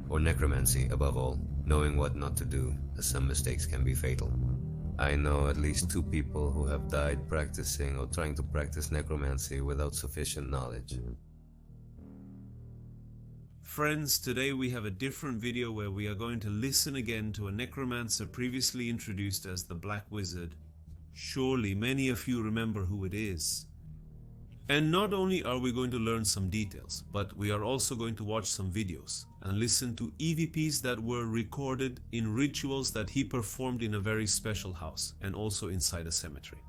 or necromancy above all, knowing what not to do, as some mistakes can be fatal. I know at least 2 people who have died practicing or trying to practice necromancy without sufficient knowledge. Friends, today we have a different video where we are going to listen again to a necromancer previously introduced as the Black Wizard. Surely many of you remember who it is. And not only are we going to learn some details, but we are also going to watch some videos and listen to EVPs that were recorded in rituals that he performed in a very special house and also inside a cemetery.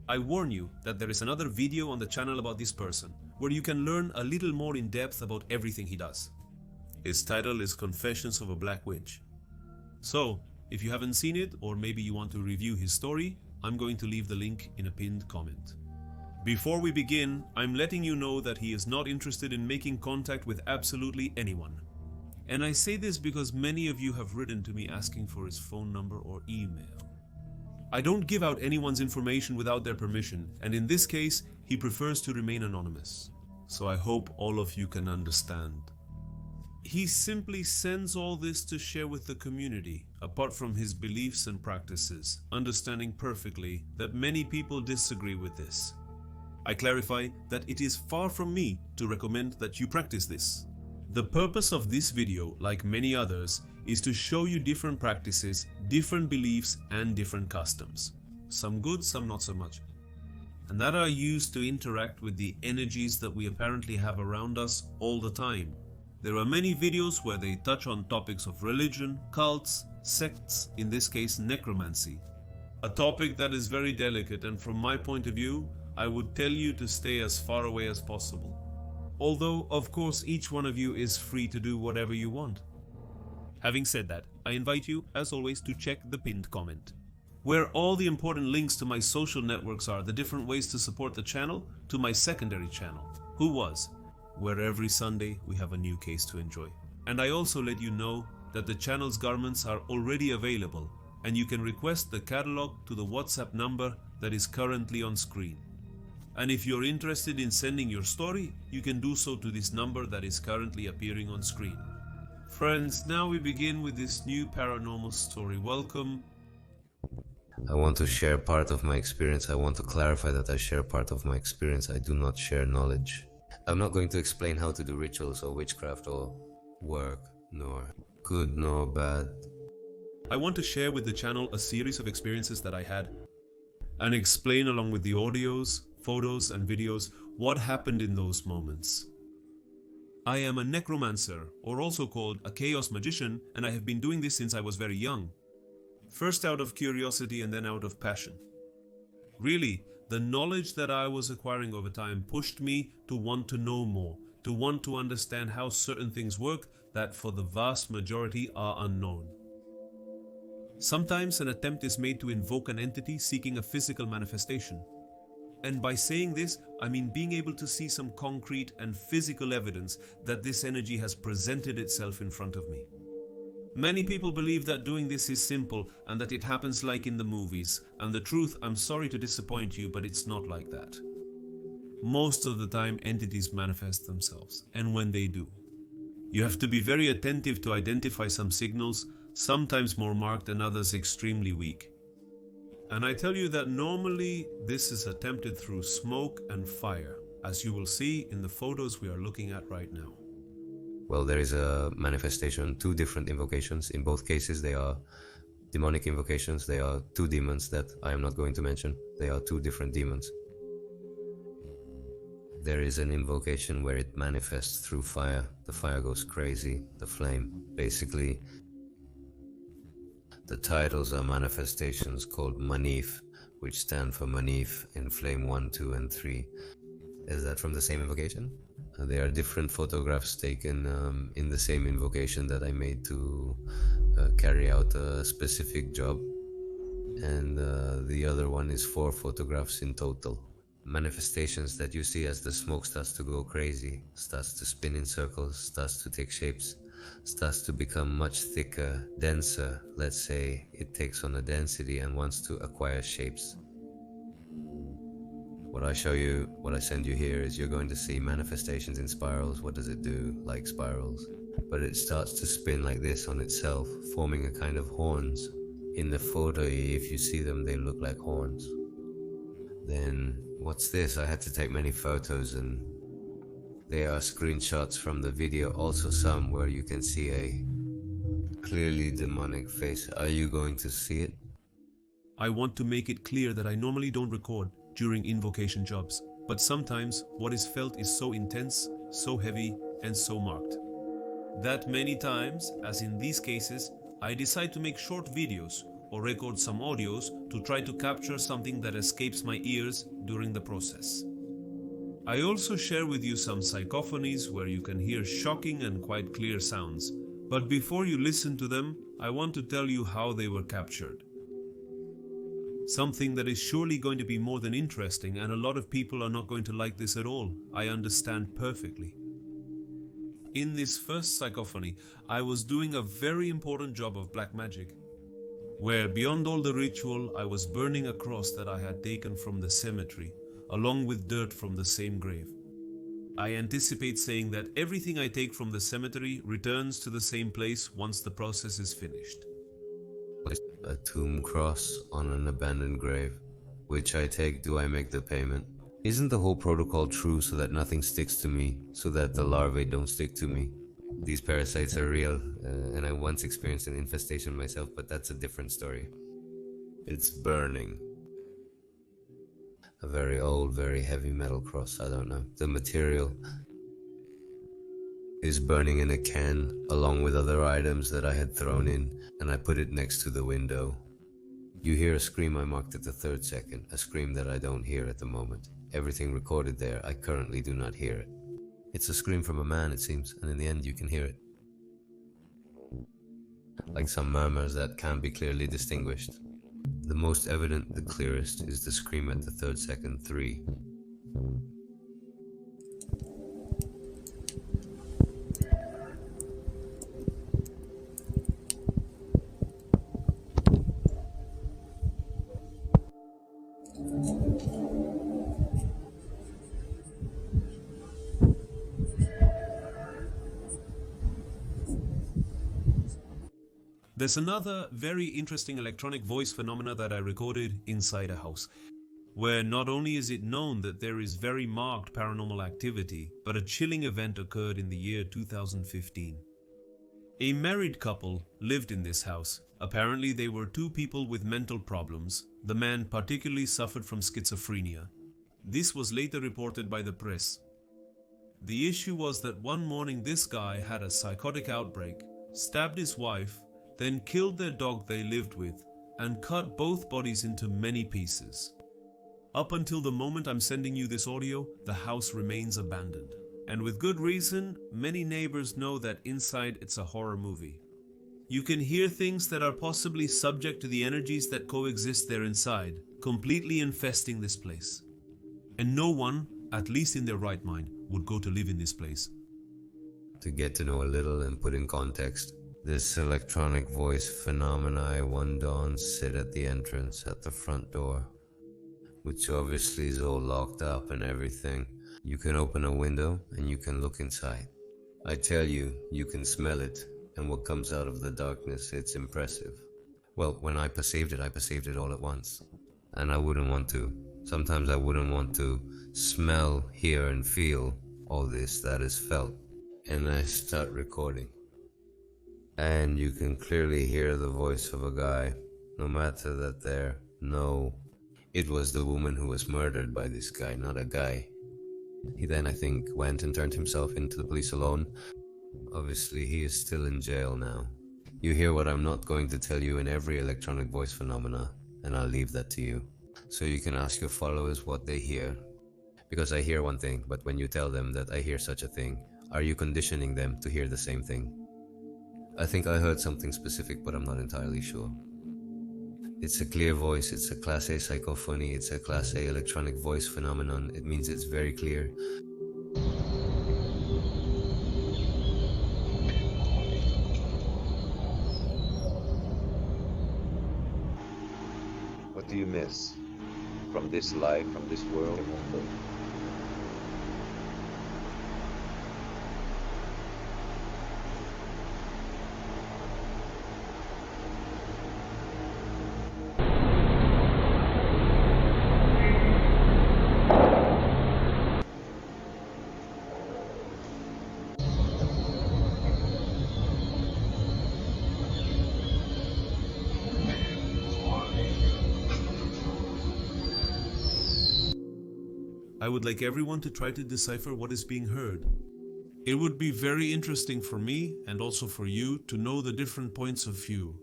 I warn you that there is another video on the channel about this person where you can learn a little more in depth about everything he does. Its title is Confessions of a Black Witch. So, if you haven't seen it, or maybe you want to review his story, I'm going to leave the link in a pinned comment. Before we begin, I'm letting you know that he is not interested in making contact with absolutely anyone. And I say this because many of you have written to me asking for his phone number or email. I don't give out anyone's information without their permission, and in this case, he prefers to remain anonymous. So I hope all of you can understand. He simply sends all this to share with the community, apart from his beliefs and practices, understanding perfectly that many people disagree with this. I clarify that it is far from me to recommend that you practice this. The purpose of this video, like many others, is to show you different practices, different beliefs, and different customs. Some good, some not so much. And that are used to interact with the energies that we apparently have around us all the time. There are many videos where they touch on topics of religion, cults, sects, in this case necromancy. A topic that is very delicate, and from my point of view, I would tell you to stay as far away as possible. Although, of course, each one of you is free to do whatever you want. Having said that, I invite you, as always, to check the pinned comment, where all the important links to my social networks are, the different ways to support the channel, to my secondary channel, Who Was, where every Sunday we have a new case to enjoy. And I also let you know that the channel's garments are already available, and you can request the catalog to the WhatsApp number that is currently on screen. And if you're interested in sending your story, you can do so to this number that is currently appearing on screen. Friends, now we begin with this new paranormal story. Welcome. I want to share part of my experience. I want to clarify that I share part of my experience. I do not share knowledge. I'm not going to explain how to do rituals or witchcraft or work, nor good nor bad. I want to share with the channel a series of experiences that I had and explain along with the audios, photos and videos what happened in those moments. I am a necromancer, or also called a chaos magician, and I have been doing this since I was very young. First out of curiosity and then out of passion. Really, the knowledge that I was acquiring over time pushed me to want to know more, to want to understand how certain things work that for the vast majority are unknown. Sometimes an attempt is made to invoke an entity seeking a physical manifestation. And by saying this, I mean being able to see some concrete and physical evidence that this energy has presented itself in front of me. Many people believe that doing this is simple and that it happens like in the movies, and the truth, I'm sorry to disappoint you, but it's not like that. Most of the time, entities manifest themselves, and when they do, you have to be very attentive to identify some signals, sometimes more marked and others extremely weak. And I tell you that normally this is attempted through smoke and fire, as you will see in the photos we are looking at right now. Well, there is a manifestation, 2 different invocations. In both cases, they are demonic invocations. They are 2 demons that I am not going to mention. They are 2 different demons. There is an invocation where it manifests through fire. The fire goes crazy, the flame. Basically, the titles are manifestations called Manif, which stand for Manif in flame 1, 2, and 3. Is that from the same invocation? There are different photographs taken in the same invocation that I made to carry out a specific job. And the other one is 4 photographs in total. Manifestations that you see as the smoke starts to go crazy, starts to spin in circles, starts to take shapes, starts to become much thicker, denser. Let's say it takes on a density and wants to acquire shapes. What I show you, what I send you here is you're going to see manifestations in spirals. What does it do? Like spirals. but it starts to spin like this on itself, forming a kind of horns. In the photo, if you see them, they look like horns. Then, what's this? I had to take many photos, and they are screenshots from the video, also some where you can see a clearly demonic face. Are you going to see it? I want to make it clear that I normally don't record during invocation jobs, but sometimes what is felt is so intense, so heavy, and so marked that many times, as in these cases, I decide to make short videos or record some audios to try to capture something that escapes my ears during the process. I also share with you some psychophonies where you can hear shocking and quite clear sounds, but before you listen to them, I want to tell you how they were captured. Something that is surely going to be more than interesting, and a lot of people are not going to like this at all. I understand perfectly. In this first psychophony, I was doing a very important job of black magic, where beyond all the ritual, I was burning a cross that I had taken from the cemetery, along with dirt from the same grave. I anticipate saying that everything I take from the cemetery returns to the same place once the process is finished. A tomb cross on an abandoned grave. Which I take, do I make the payment? Isn't the whole protocol true so that nothing sticks to me, so that the larvae don't stick to me? These parasites are real, and I once experienced an infestation myself, but that's a different story. It's burning. A very old, very heavy metal cross, I don't know. The material is burning in a can, along with other items that I had thrown in, and I put it next to the window. You hear a scream I marked at the 3rd second, a scream that I don't hear at the moment. Everything recorded there, I currently do not hear it. It's a scream from a man, it seems, and in the end you can hear it. Like some murmurs that can't be clearly distinguished. The most evident, the clearest, is the scream at the 3rd second, 3. There's another very interesting electronic voice phenomena that I recorded inside a house, where not only is it known that there is very marked paranormal activity, but a chilling event occurred in the year 2015. A married couple lived in this house. Apparently they were 2 people with mental problems. The man particularly suffered from schizophrenia. This was later reported by the press. The issue was that one morning this guy had a psychotic outbreak, stabbed his wife, then killed their dog they lived with, and cut both bodies into many pieces. Up until the moment I'm sending you this audio, the house remains abandoned. And with good reason, many neighbors know that inside it's a horror movie. You can hear things that are possibly subject to the energies that coexist there inside, completely infesting this place. And no one, at least in their right mind, would go to live in this place. To get to know a little and put in context, this electronic voice phenomena one dawn sit at the entrance at the front door, which obviously is all locked up and everything. You can open a window and you can look inside. I tell you, you can smell it, and what comes out of the darkness, it's impressive. Well, when I perceived it all at once. And I wouldn't want to. Sometimes I wouldn't want to smell, hear, and feel all this that is felt. And I start recording. And you can clearly hear the voice of a guy, no matter that there. No, it was the woman who was murdered by this guy, not a guy. He then, I think, went and turned himself into the police alone. Obviously, he is still in jail now. You hear what I'm not going to tell you in every electronic voice phenomena, and I'll leave that to you. So you can ask your followers what they hear. Because I hear one thing, but when you tell them that I hear such a thing, are you conditioning them to hear the same thing? I think I heard something specific, but I'm not entirely sure. It's a clear voice, it's a Class A psychophony, it's a Class A electronic voice phenomenon. It means it's very clear. What do you miss from this life, from this world? I would like everyone to try to decipher what is being heard. It would be very interesting for me and also for you to know the different points of view.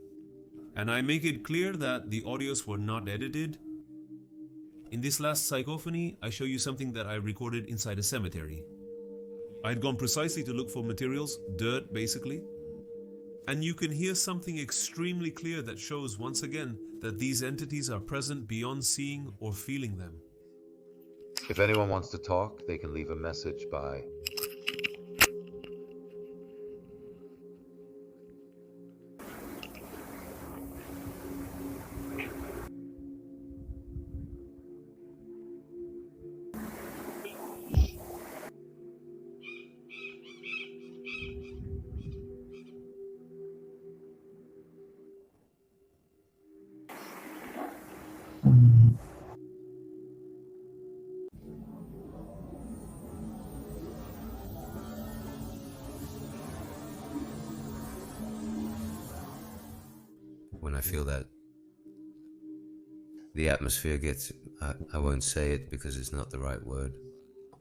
And I make it clear that the audios were not edited. In this last psychophony, I show you something that I recorded inside a cemetery. I had gone precisely to look for materials, dirt basically. And you can hear something extremely clear that shows once again that these entities are present beyond seeing or feeling them. If anyone wants to talk, they can leave a message by when I feel that the atmosphere gets, I won't say it because it's not the right word.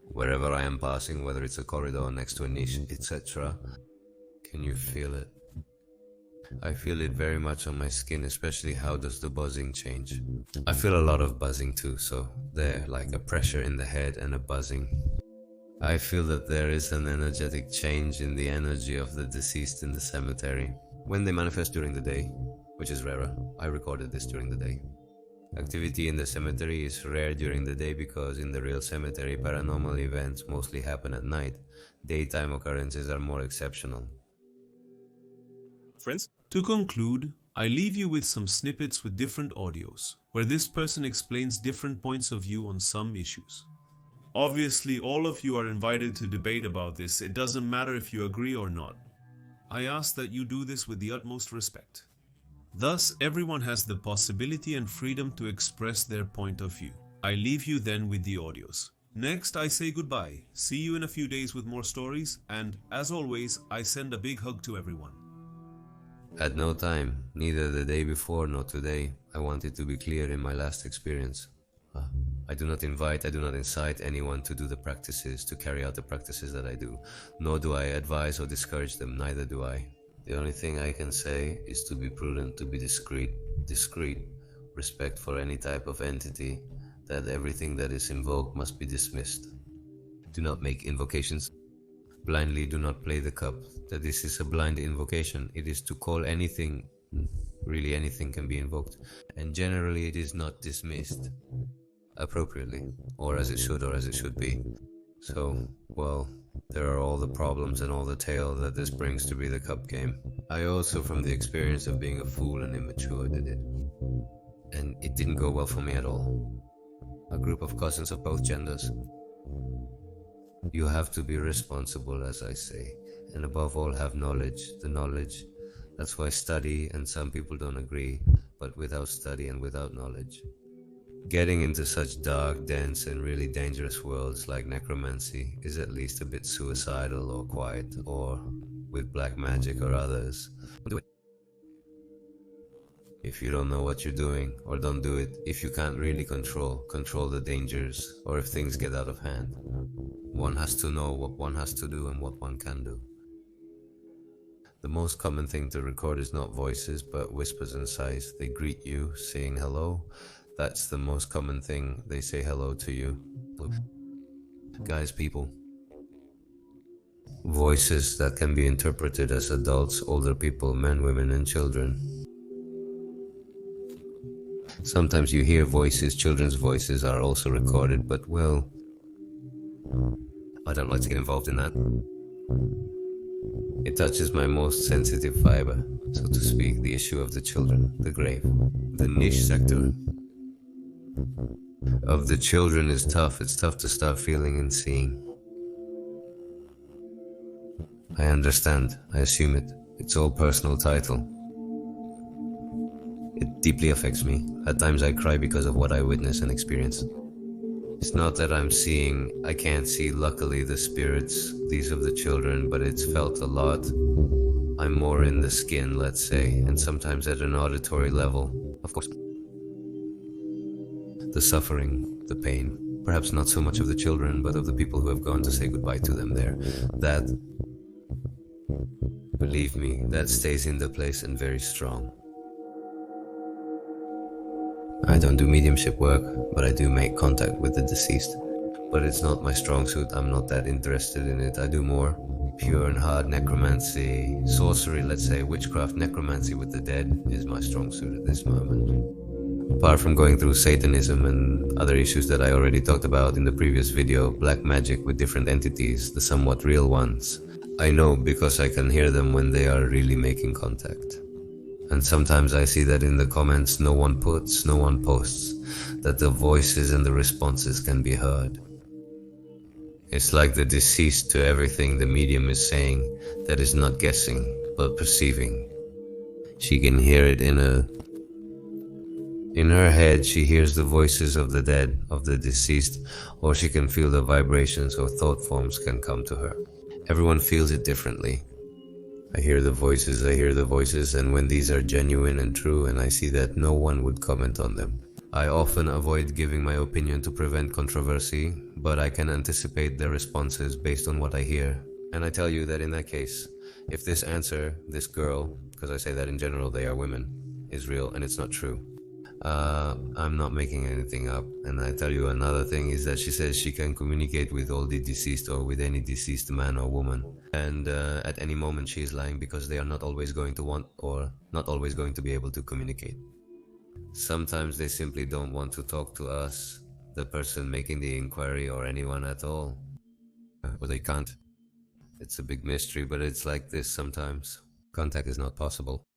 Wherever I am passing, whether it's a corridor next to a niche, etc. Can you feel it? I feel it very much on my skin, especially how does the buzzing change. I feel a lot of buzzing too, so there, like a pressure in the head and a buzzing. I feel that there is an energetic change in the energy of the deceased in the cemetery when they manifest during the day, which is rarer. I recorded this during the day. Activity in the cemetery is rare during the day because in the real cemetery paranormal events mostly happen at night. Daytime occurrences are more exceptional. Friends, to conclude, I leave you with some snippets with different audios, where this person explains different points of view on some issues. Obviously, all of you are invited to debate about this. It doesn't matter if you agree or not. I ask that you do this with the utmost respect. Thus, everyone has the possibility and freedom to express their point of view. I leave you then with the audios. Next, I say goodbye. See you in a few days with more stories, and as always, I send a big hug to everyone. At no time, neither the day before nor today, I wanted to be clear in my last experience. I do not incite anyone to do the practices, to carry out the practices that I do, nor do I advise or discourage them, neither do I. The only thing I can say is to be prudent, to be discreet, respect for any type of entity, that everything that is invoked must be dismissed. Do not make invocations. Blindly do not play the cup, that this is a blind invocation. It is to call anything, really anything can be invoked, and generally it is not dismissed appropriately, or as it should be. So, well, there are all the problems and all the tale that this brings to be the cup game. I also, from the experience of being a fool and immature, did it. And it didn't go well for me at all. A group of cousins of both genders. You have to be responsible, as I say, and above all have knowledge. The knowledge, that's why study, and some people don't agree, but without study and without knowledge. Getting into such dark, dense, and really dangerous worlds like necromancy is at least a bit suicidal or quiet, or with black magic or others. Do it. If you don't know what you're doing, or don't do it, if you can't really control the dangers, or if things get out of hand. One has to know what one has to do and what one can do. The most common thing to record is not voices, but whispers and sighs. They greet you, saying hello. That's the most common thing. They say hello to you. Guys, people. Voices that can be interpreted as adults, older people, men, women, and children. Sometimes you hear voices, children's voices are also recorded, but well, I don't like to get involved in that. It touches my most sensitive fiber, so to speak, the issue of the children, the grave, the niche sector of the children is tough. It's tough to start feeling and seeing. I understand. I assume it. It's all personal title. It deeply affects me. At times I cry because of what I witness and experience. It's not that I can't see luckily the spirits, these of the children, but it's felt a lot. I'm more in the skin, let's say, and sometimes at an auditory level, of course. The suffering, the pain. Perhaps not so much of the children, but of the people who have gone to say goodbye to them there. That, believe me, that stays in the place and very strong. I don't do mediumship work, but I do make contact with the deceased. But it's not my strong suit, I'm not that interested in it. I do more pure and hard necromancy, sorcery, let's say, witchcraft. Necromancy with the dead is my strong suit at this moment. Apart from going through Satanism and other issues that I already talked about in the previous video, black magic with different entities, the somewhat real ones, I know because I can hear them when they are really making contact. And sometimes I see that in the comments no one posts, that the voices and the responses can be heard. It's like the deceased to everything the medium is saying that is not guessing, but perceiving. She can hear it in her head. She hears the voices of the dead, of the deceased, or she can feel the vibrations or thought forms can come to her. Everyone feels it differently. I hear the voices, and when these are genuine and true and I see that no one would comment on them, I often avoid giving my opinion to prevent controversy, but I can anticipate their responses based on what I hear. And I tell you that in that case, if this answer, this girl, because I say that in general they are women, is real and it's not true, I'm not making anything up. And I tell you another thing is that she says she can communicate with all the deceased or with any deceased man or woman. And at any moment she is lying because they are not always going to want or not always going to be able to communicate. Sometimes they simply don't want to talk to us, the person making the inquiry, or anyone at all. Or they can't. It's a big mystery, but it's like this sometimes. Contact is not possible.